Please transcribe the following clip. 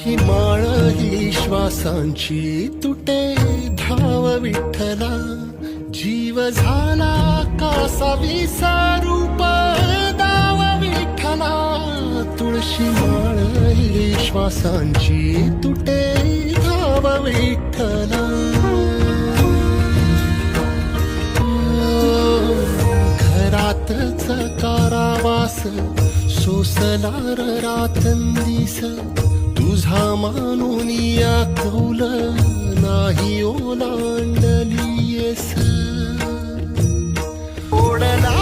ही माळ ही श्वासांची तुटे धाव विठ्ठला, जीव झाला कासा विसारूप दाव विठ्ठला. तुळशी माळ ही श्वासांची तुटे धाव विठ्ठला. घरातच कारावास सोसणार रातंदिस, तुझा मानून या कौल नाही ओलांडलीयस. ओढला